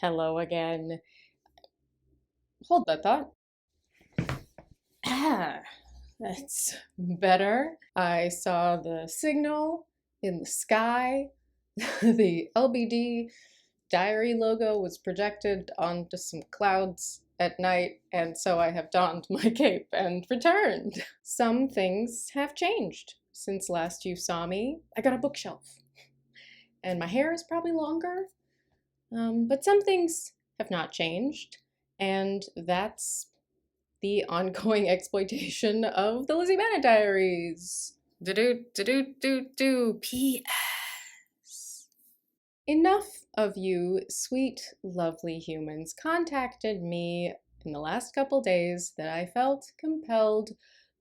Hello again. Hold that thought. Ah, that's better. I saw the signal in the sky. The LBD diary logo was projected onto some clouds at night, and so I have donned my cape and returned. Some things have changed since last you saw me. I got a bookshelf, and my hair is probably longer, but some things have not changed, and that's the ongoing exploitation of the Lizzie Bennet Diaries. Do. P.S. Enough of you sweet, lovely humans contacted me in the last couple days that I felt compelled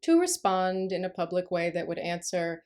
to respond in a public way that would answer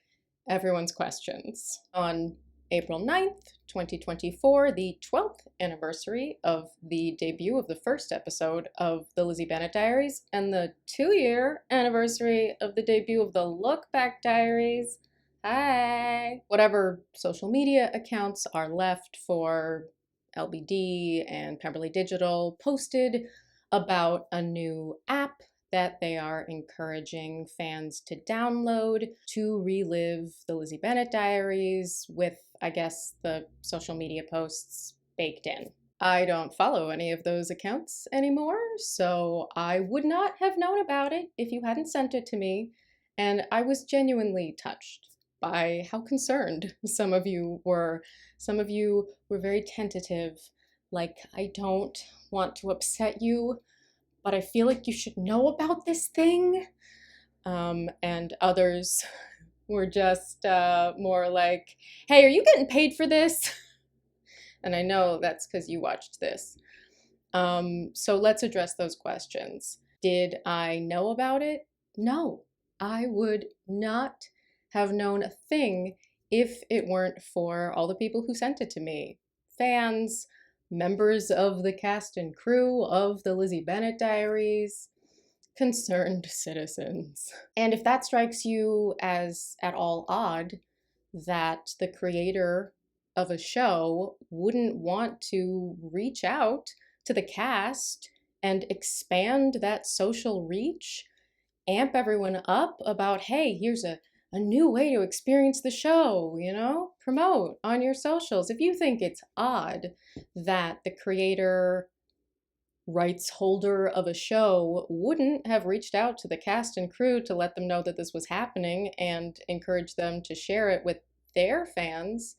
everyone's questions. On April 9th, 2024, the 12th anniversary of the debut of the first episode of the Lizzie Bennet Diaries, and the 2-year anniversary of the debut of the Look Back Diaries. Hi! Whatever social media accounts are left for LBD and Pemberley Digital posted about a new app that they are encouraging fans to download to relive the Lizzie Bennet Diaries with, I guess, the social media posts baked in. I don't follow any of those accounts anymore, so I would not have known about it if you hadn't sent it to me, and I was genuinely touched by how concerned some of you were. Some of you were very tentative, like, I don't want to upset you, but I feel like you should know about this thing. And others were just more like, hey, are you getting paid for this? And I know that's because you watched this. So let's address those questions. Did I know about it? No, I would not have known a thing if it weren't for all the people who sent it to me. Fans, members of the cast and crew of the Lizzie Bennet Diaries, concerned citizens. And if that strikes you as at all odd, that the creator of a show wouldn't want to reach out to the cast and expand that social reach, amp everyone up about, hey, here's a new way to experience the show, promote on your socials. If you think it's odd that the creator rights holder of a show wouldn't have reached out to the cast and crew to let them know that this was happening and encourage them to share it with their fans,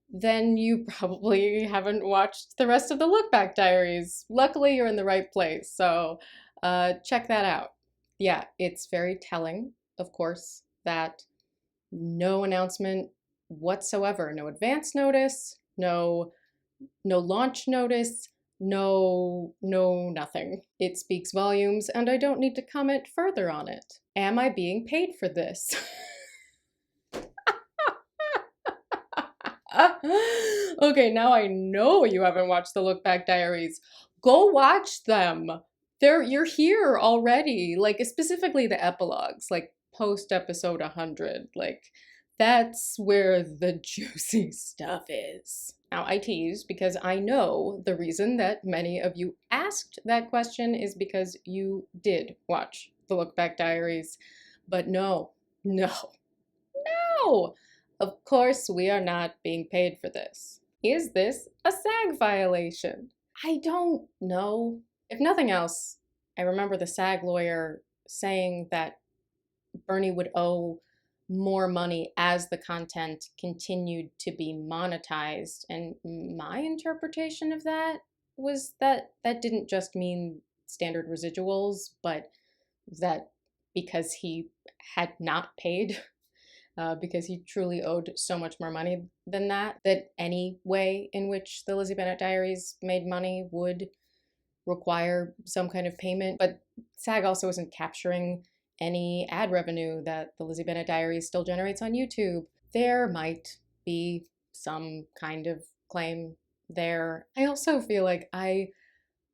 then you probably haven't watched the rest of the Look Back Diaries. Luckily, you're in the right place, so check that out. Yeah, it's very telling, of course, that no announcement whatsoever, no advance notice, no launch notice, no nothing. It speaks volumes, and I don't need to comment further on it. Am I being paid for this? Okay, now I know you haven't watched the Look Back Diaries. Go watch them. You're here already. Like, specifically the epilogues, like post episode 100. Like, that's where the juicy stuff is. Now, I tease because I know the reason that many of you asked that question is because you did watch the Look Back Diaries. But no. Of course, we are not being paid for this. Is this a SAG violation? I don't know. If nothing else, I remember the SAG lawyer saying that Bernie would owe more money as the content continued to be monetized. And my interpretation of that was that that didn't just mean standard residuals, but that because he had not paid, because he truly owed so much more money than that any way in which the Lizzie Bennet Diaries made money would require some kind of payment. But SAG also isn't capturing any ad revenue that the Lizzie Bennet Diaries still generates on YouTube. There might be some kind of claim there. I also feel like I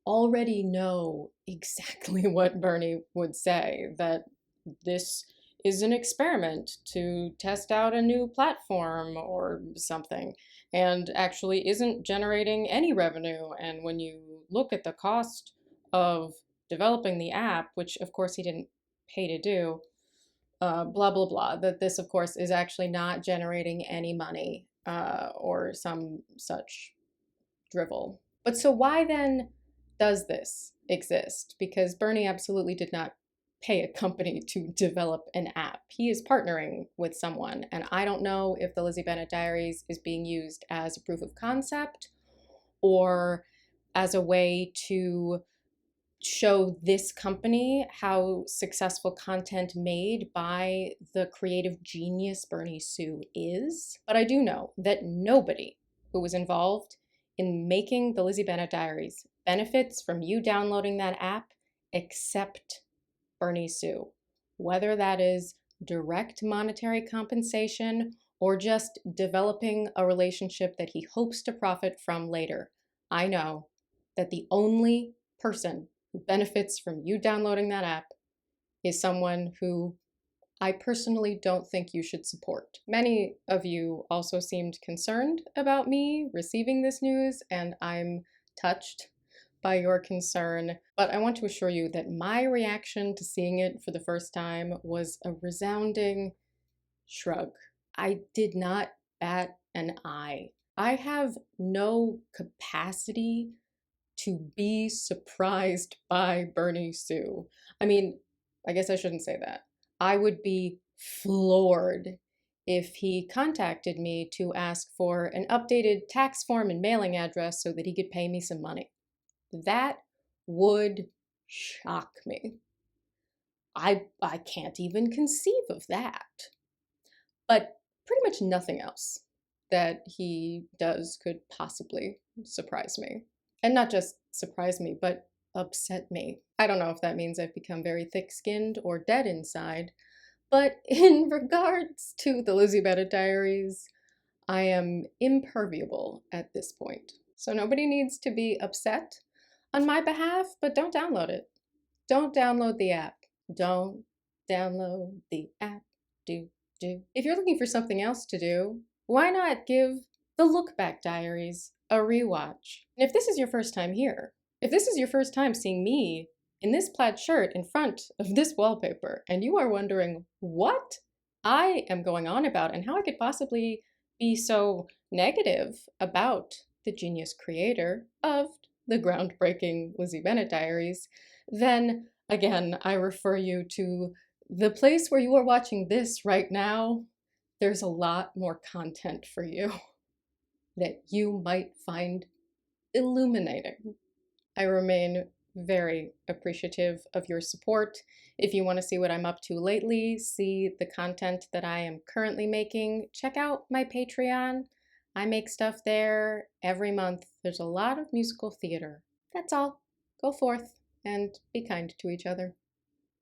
already know exactly what Bernie would say, that this is an experiment to test out a new platform or something. and actually isn't generating any revenue. And when you look at the cost of developing the app, which of course he didn't pay to do, blah, blah, blah, that this, of course, is actually not generating any money or some such drivel. But so why then does this exist? Because Bernie absolutely did not pay a company to develop an app. He is partnering with someone, and I don't know if the Lizzie Bennet Diaries is being used as a proof of concept or as a way to show this company how successful content made by the creative genius Bernie Sue is. But I do know that nobody who was involved in making the Lizzie Bennet Diaries benefits from you downloading that app except Bernie Sue. Whether that is direct monetary compensation or just developing a relationship that he hopes to profit from later, I know that the only person who benefits from you downloading that app is someone who I personally don't think you should support. Many of you also seemed concerned about me receiving this news, and I'm touched by your concern. But I want to assure you that my reaction to seeing it for the first time was a resounding shrug. I did not bat an eye. I have no capacity to be surprised by Bernie Sue. I mean, I guess I shouldn't say that. I would be floored if he contacted me to ask for an updated tax form and mailing address so that he could pay me some money. That would shock me. I can't even conceive of that. But pretty much nothing else that he does could possibly surprise me. And not just surprise me, but upset me. I don't know if that means I've become very thick-skinned or dead inside, but in regards to the Lizzie Bennet Diaries, I am impermeable at this point. So nobody needs to be upset on my behalf, but don't download it. Don't download the app. Don't download the app. Do. If you're looking for something else to do, why not give the Look Back Diaries a rewatch? And if this is your first time here, if this is your first time seeing me in this plaid shirt in front of this wallpaper, and you are wondering what I am going on about and how I could possibly be so negative about the genius creator of the groundbreaking Lizzie Bennet Diaries, then again, I refer you to the place where you are watching this right now. There's a lot more content for you that you might find illuminating. I remain very appreciative of your support. If you want to see what I'm up to lately, see the content that I am currently making, check out my Patreon. I make stuff there every month. There's a lot of musical theater. That's all. Go forth and be kind to each other.